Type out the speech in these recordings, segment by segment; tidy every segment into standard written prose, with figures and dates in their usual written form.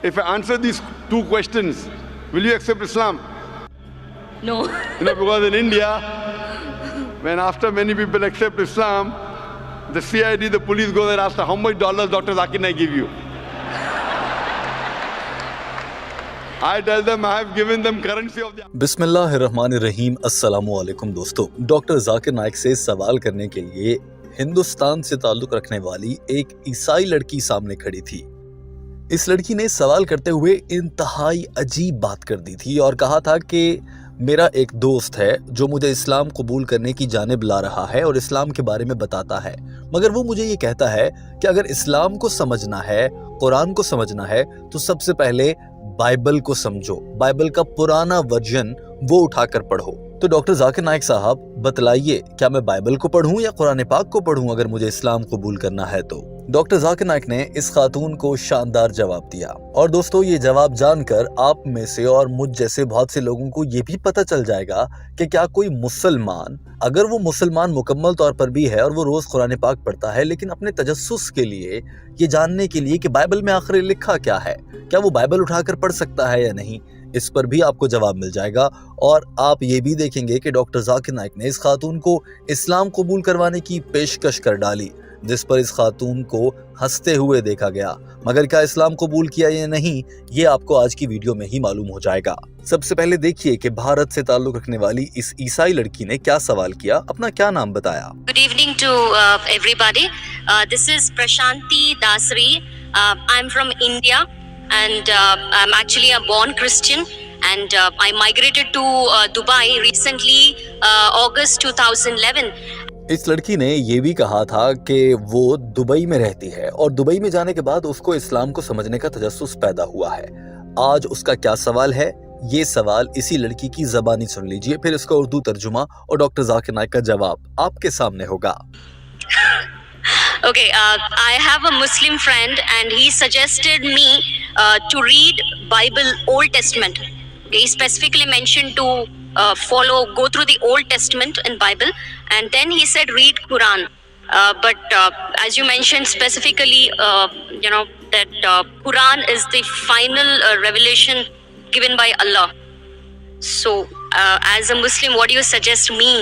If I answer these two questions, will you accept Islam? No. Because in India, when after many people accept Islam, the CID, the police go there and ask, how much dollars Dr. Zakir Naik give you? I tell them I have given them currency of the... बिस्मिल्लाहिर्रहमानिर्रहीम, अस्सलामु अलैकुम दोस्तों। Doctor Zakir Naik से सवाल करने के लिए हिंदुस्तान से ताल्लुक रखने वाली एक ईसाई लड़की सामने खड़ी थी। इस लड़की ने सवाल करते हुए इंतहाई अजीब बात कर दी थी और कहा था कि मेरा एक दोस्त है जो मुझे इस्लाम कबूल करने की जानिब ला रहा है और इस्लाम के बारे में बताता है, मगर वो मुझे ये कहता है कि अगर इस्लाम को समझना है, कुरान को समझना है, तो सबसे पहले बाइबल को समझो, बाइबल का पुराना वर्जन वो उठाकर पढ़ो। तो डॉक्टर जाकिर नाइक साहब बतलाइए, क्या मैं बाइबल को पढ़ूं या कुरान पाक को पढ़ूं अगर मुझे इस्लाम कबूल करना है तो? डॉक्टर जाकिर नाइक ने इस खातून को शानदार जवाब दिया। और दोस्तों, ये जवाब जानकर आप में से और मुझ जैसे बहुत से लोगों को ये भी पता चल जाएगा कि क्या कोई मुसलमान, अगर वो मुसलमान मुकम्मल तौर पर भी है और वो रोज कुरान पाक पढ़ता है, लेकिन अपने तजस्सुस के लिए, ये जानने के लिए कि बाइबल में आखिर लिखा क्या है, क्या वो बाइबल उठाकर पढ़ सकता है या नहीं, इस पर भी आपको जवाब मिल जाएगा। और आप ये भी देखेंगे कि डॉक्टर जाकिर नाइक ने इस खातून को इस्लाम कबूल करवाने की पेशकश कर डाली, जिस पर इस खातून को हंसते हुए देखा गया, मगर क्या इस्लाम कबूल किया या नहीं, ये आपको आज की वीडियो में ही मालूम हो जाएगा। सबसे पहले देखिए कि भारत से ताल्लुक रखने वाली इस ईसाई लड़की ने क्या सवाल किया, अपना क्या नाम बताया। Good evening to everybody. This is Prashanti Dasri. I'm from India and I'm actually a born Christian and I migrated to Dubai recently, August 2011. इस लड़की ने ये भी कहा था कि वो दुबई में रहती है और दुबई में जाने के बाद उसको इस्लाम को समझने का तजस्सुस पैदा हुआ है। आज उसका क्या सवाल है, ये सवाल इसी लड़की की ज़बानी सुन लीजिए, फिर इसका उर्दू तर्जुमा और डॉक्टर जाकिर नाइक का जवाब आपके सामने होगा। Okay, I have a Muslim friend and he suggested me to read Bible Old Testament. Okay, he specifically mentioned to go through the Old Testament in Bible, and then he said read Quran. But as you mentioned specifically, that Quran is the final revelation given by Allah. So, as a Muslim, what do you suggest me?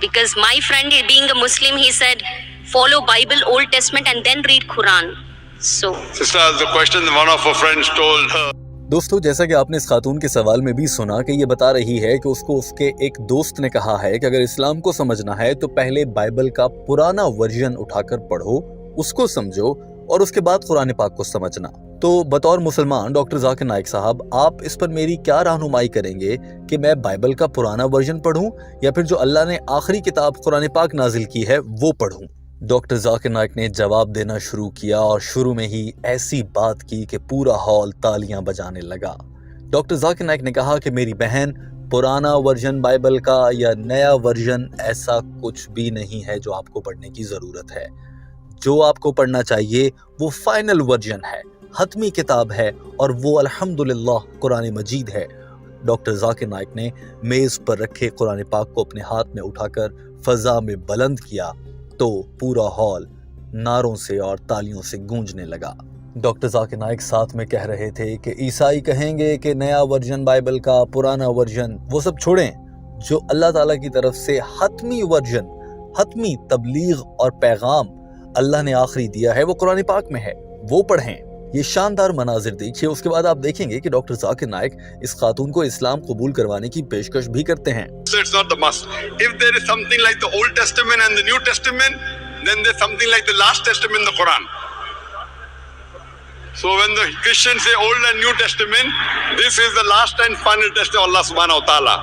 Because my friend, being a Muslim, he said follow Bible Old Testament and then read Quran. So, Sister, the question one of her friends told her. दोस्तों, जैसा कि आपने इस खातून के सवाल में भी सुना कि ये बता रही है कि उसको उसके एक दोस्त ने कहा है कि अगर इस्लाम को समझना है तो पहले बाइबल का पुराना वर्जन उठाकर पढ़ो, उसको समझो और उसके बाद कुरान पाक को समझना। तो बतौर मुसलमान डॉक्टर जाकिर नाइक साहब, आप इस पर मेरी क्या रहनुमाई करेंगे कि मैं बाइबल का पुराना वर्जन पढ़ूं या फिर जो अल्लाह ने आखिरी किताब कुरान पाक नाजिल की है वो पढ़ूं? डॉक्टर जाकिर नाइक ने जवाब देना शुरू किया और शुरू में ही ऐसी बात की कि पूरा हॉल तालियां बजाने लगा। डॉक्टर जाकिर नाइक ने कहा कि मेरी बहन, पुराना वर्जन बाइबल का या नया वर्जन, ऐसा कुछ भी नहीं है जो आपको पढ़ने की ज़रूरत है। जो आपको पढ़ना चाहिए वो फाइनल वर्जन है, हतमी किताब है और वो अल्हम्दुलिल्लाह कुरान मजीद है। डॉक्टर जाकिर नाइक ने मेज़ पर रखे कुरान पाक को अपने हाथ में उठाकर फ़ज़ा में बुलंद किया तो पूरा हॉल नारों से और तालियों से गूंजने लगा। डॉक्टर जाकिर नाइक साथ में कह रहे थे कि ईसाई कहेंगे कि नया वर्जन बाइबल का, पुराना वर्जन, वो सब छोड़ें। जो अल्लाह ताला की तरफ से हतमी वर्जन, हतमी तबलीग और पैगाम अल्लाह ने आखिरी दिया है वो कुरान पाक में है, वो पढ़ें। ये शानदार मनाजिर देखिए, उसके बाद आप देखेंगे कि डॉक्टर जाकिर नाइक इस खातून को इस्लाम कबूल करवाने की पेशकश भी करते हैं। It's not the must. If there is something like the Old Testament and the New Testament, then there's something like the last testament, the Quran. So when the Christians say Old and New Testament, this is the last and final testament of Allah subhanahu wa ta'ala.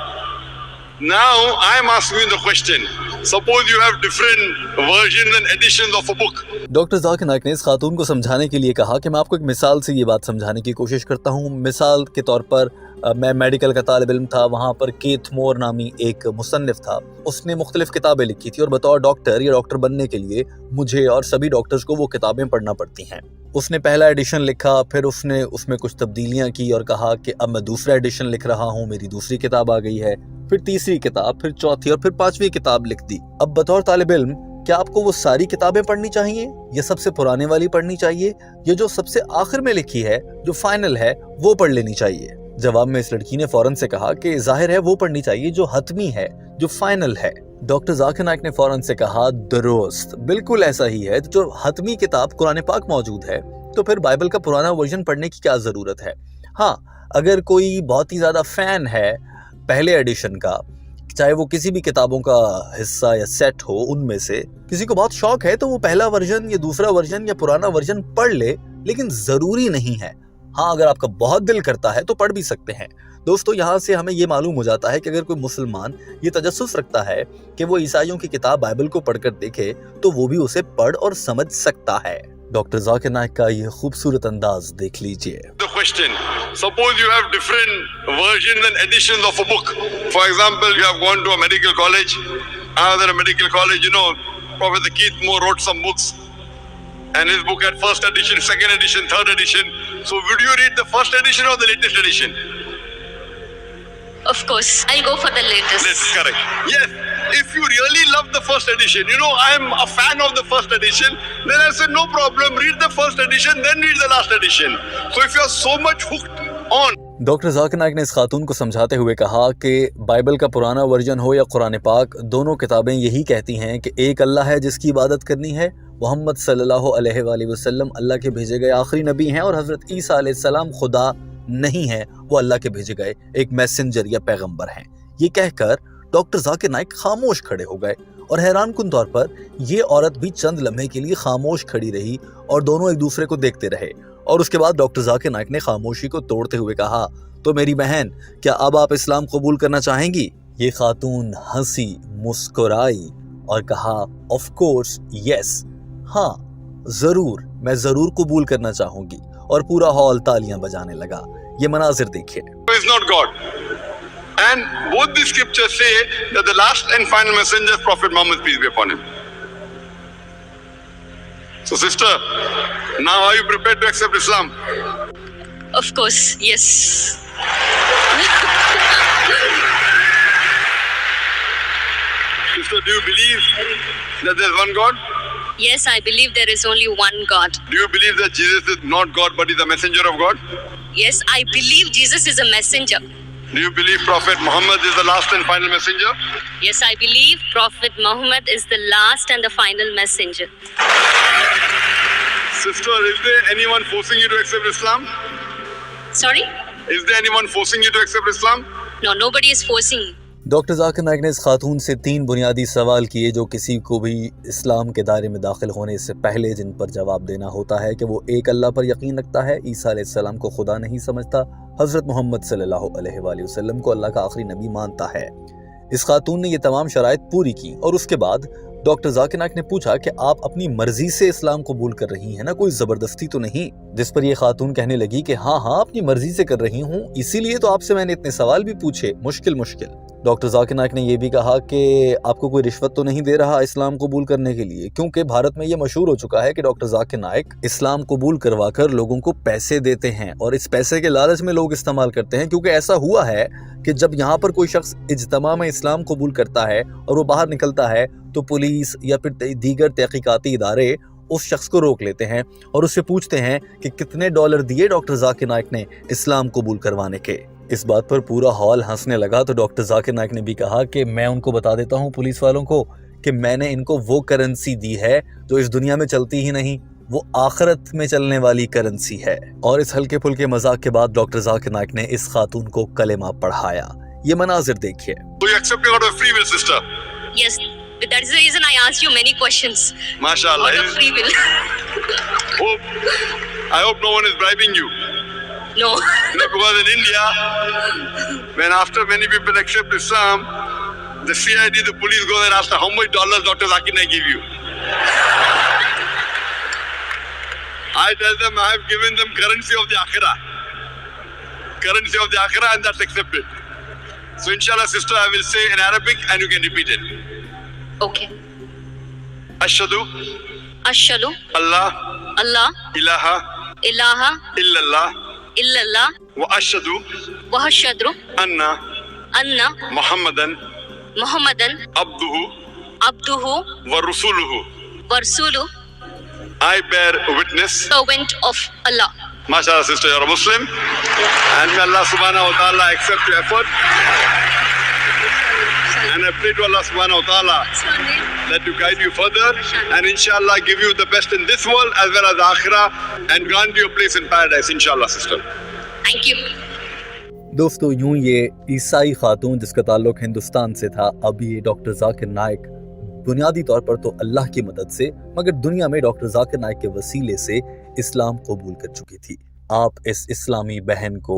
Now I am asking you the question. Suppose you have different versions and editions of a book. Doctor Zakir Naik ने इस खातून को समझाने के लिए कहा कि मैं आपको एक मिसाल से ये बात समझाने की कोशिश करता हूँ। मिसाल के तौर पर मैं मेडिकल का तालिब इल्म था, वहाँ पर केथ मोर नामी एक मुसन्निफ था, उसने मुख्तलिफ किताबें लिखी थी और बतौर डॉक्टर या डॉक्टर बनने के लिए मुझे और सभी डॉक्टर्स को वो किताबें पढ़ना पड़ती हैं। उसने पहला एडिशन लिखा, फिर उसने उसमें कुछ तब्दीलियाँ की और कहा कि अब मैं दूसरा एडिशन लिख रहा हूँ, मेरी दूसरी किताब आ गई है, फिर तीसरी किताब, फिर चौथी और फिर पांचवी किताब लिख दी। अब बतौर तालिब इल्म क्या आपको वो सारी किताबें पढ़नी चाहिए या सबसे पुराने वाली पढ़नी चाहिए या जो सबसे आखिर में लिखी है, जो फाइनल है, वो पढ़ लेनी चाहिए? जवाब में इस लड़की ने फौरन से कहा कि जाहिर है वो पढ़नी चाहिए जो हतमी है, जो फाइनल है। डॉक्टर जाकिर नाइक ने फौरन से कहा, दुरुस्त, बिल्कुल ऐसा ही है। जो हतमी किताब कुरान पाक मौजूद है तो फिर बाइबल का पुराना वर्जन पढ़ने की क्या जरूरत है? हाँ, अगर कोई बहुत ही ज्यादा फैन है पहले एडिशन का, चाहे वो किसी भी किताबों का हिस्सा या सेट हो, उनमें से किसी को बहुत शौक है तो वो पहला वर्जन या दूसरा वर्जन या पुराना वर्जन पढ़ ले, लेकिन जरूरी नहीं है। हाँ, अगर आपका बहुत दिल करता है तो पढ़ भी सकते हैं। दोस्तों, यहाँ से हमें ये मालूम हो जाता है कि अगर कोई मुसलमान ये तजस्सुस रखता है कि वो ईसाइयों की किताब बाइबल को पढ़कर देखे तो वो भी उसे पढ़ और समझ सकता है। डॉक्टर जाकिर नाइक का ये खूबसूरत अंदाज देख लीजिए। The question, suppose you have different versions and editions of a book. For example, you have gone to a medical college. Another medical college, Professor Keith Moore wrote some books. And his book had first edition, second edition, third edition. So would you read the first edition or the latest edition? Of course, I'll go for the latest. That's correct. Yes. If you really love the first edition, I'm a fan of the first edition, then I said no problem, read the first edition, then read the last edition. So if you are so much hooked on. Doctor Zakir Naik ने इस खातून को समझाते हुए कहा कि Bible का पुराना version हो या कुरान पाक, दोनों किताबें यही कहती हैं कि एक अल्लाह है जिसकी इबादत करनी है, मोहम्मद सल्लल्लाहु अलैहि वसल्लम अल्लाह के भेजे गए आखिरी नबी हैं और हजरत ईसा अलैहिस्सलाम खुदा नहीं है, वो अल्लाह के भेजे गए एक मैसेंजर या पैगंबर हैं। ये कहकर डॉक्टर जाकिर नाइक खामोश खड़े हो गए और हैरान कुन तौर पर ये औरत भी चंद लम्हे के लिए खामोश खड़ी रही और दोनों एक दूसरे को देखते रहे। और उसके बाद डॉक्टर जाकिर नाइक ने खामोशी को तोड़ते हुए कहा, तो मेरी बहन, क्या अब आप इस्लाम कबूल करना चाहेंगी? ये खातून हंसी, मुस्कुराई और कहा, ऑफ कोर्स यस, हाँ जरूर, मैं जरूर कबूल करना चाहूंगी। और पूरा हॉल तालियां बजाने लगा। ये मनाजिर देखिए। Is not God. And both the scriptures say that the last and final messenger is Prophet Muhammad, peace be upon him. So sister, now are you prepared to accept Islam? Of course, yes. Sister, do you believe that there is one God? Yes, I believe there is only one God. Do you believe that Jesus is not God but is a messenger of God? Yes, I believe Jesus is a messenger. Do you believe Prophet Muhammad is the last and final messenger? Yes, I believe Prophet Muhammad is the last and the final messenger. Sister, is there anyone forcing you to accept Islam? Sorry? Is there anyone forcing you to accept Islam? No, nobody is forcing me. Doctor Zakir Naik ने इस खातून से 3 बुनियादी सवाल किए जो किसी को भी इस्लाम के दायरे में दाखिल होने से पहले जिन पर जवाब देना होता है कि वो एक अल्लाह पर यकीन रखता है, ईसा अलैहिस्सलाम को खुदा नहीं समझता, हजरत मोहम्मद सल्लल्लाहु अलैहि वसल्लम को अल्लाह का आखिरी नबी मानता है। इस खातून ने ये तमाम शराइत पूरी की और उसके बाद डॉक्टर जाकिर नाइक ने पूछा कि आप अपनी मर्जी से इस्लाम कबूल कर रही हैं ना, कोई जबरदस्ती तो नहीं? जिस पर यह खातून कहने लगी कि हाँ अपनी मर्जी से कर रही हूँ, इसीलिए तो आपसे मैंने इतने सवाल भी पूछे, मुश्किल। डॉक्टर जाकिर नाइक ने यह भी कहा कि आपको कोई रिश्वत तो नहीं दे रहा इस्लाम कबूल करने के लिए, क्योंकि भारत में यह मशहूर हो चुका है कि डॉक्टर जाकिर नाइक इस्लाम कबूल करवाकर लोगों को पैसे देते हैं और इस पैसे के लालच में लोग इस्तेमाल करते हैं। क्योंकि ऐसा हुआ है कि जब यहाँ पर कोई शख्स इज्तिमा में इस्लाम कबूल करता है और वो बाहर निकलता है तो पुलिस या फिर दीगर तहकीकाती इदारे उस शख्स को रोक लेते हैं और उससे पूछते हैं कि कितने डॉलर दिए डॉक्टर जाकिर नाइक ने इस्लाम कबूल करवाने के। इस बात पर पूरा हॉल हंसने लगा तो डॉक्टर जाकिर नाइक ने भी कहा कि मैं उनको बता देता हूँ पुलिस वालों को कि मैंने इनको वो करेंसी दी है जो इस दुनिया में चलती ही नहीं, वो आखिरत में चलने वाली करेंसी है। और इस हल्के फुल्के मजाक के बाद डॉक्टर जाकिर नाइक ने इस खातून को कलेमा पढ़ाया। ये मनाजिर देखिए। So you accept God of free will, sister? Yes, but that is the reason I asked you many questions. MashaAllah. Out of free will. I hope no one is bribing you. No. Because in India, when after many people accept Islam, the CID, the police go and ask how much dollars Dr. Zakir Naik give you. I tell them I have given them currency of the Akhirah. Currency of the Akhirah, and that's accepted. So inshallah, sister, I will say in Arabic and you can repeat it. Okay. Ashhadu Ashhadu Allah Allah ilaha ilaha illallah illallah wa ashhadu wa ashhadu anna anna Muhammadan Muhammadan abduhu abduhu wa rasuluhu. wa rasuluhu, I bear witness. servant of Allah. MashaAllah, sister, you're a Muslim. And may Allah subhanahu wa ta'ala accept your effort. And I pray to Allah subhanahu wa ta'ala that to guide you further and inshallah give you the best in this world as well as akhirah and grant you a place in paradise, inshallah, sister. Thank you. दोस्तों यूं ये ईसाई खातून जिसका ताल्लुक हिंदुस्तान से था, अब ये डॉक्टर जाकिर नाइक बुनियादी तौर पर तो अल्लाह की मदद से मगर दुनिया में डॉक्टर जाकिर नाइक के वसीले से इस्लाम कबूल कर चुकी थी। आप इस इस्लामी बहन को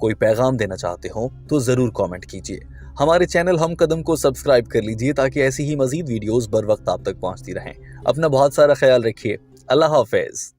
कोई पैगाम देना चाहते हो तो जरूर कमेंट कीजिए। हमारे चैनल हम कदम को सब्सक्राइब कर लीजिए ताकि ऐसी ही मजीद वीडियोस बर वक्त आप तक पहुंचती रहें। अपना बहुत सारा ख्याल रखिए। अल्लाह हाफिज।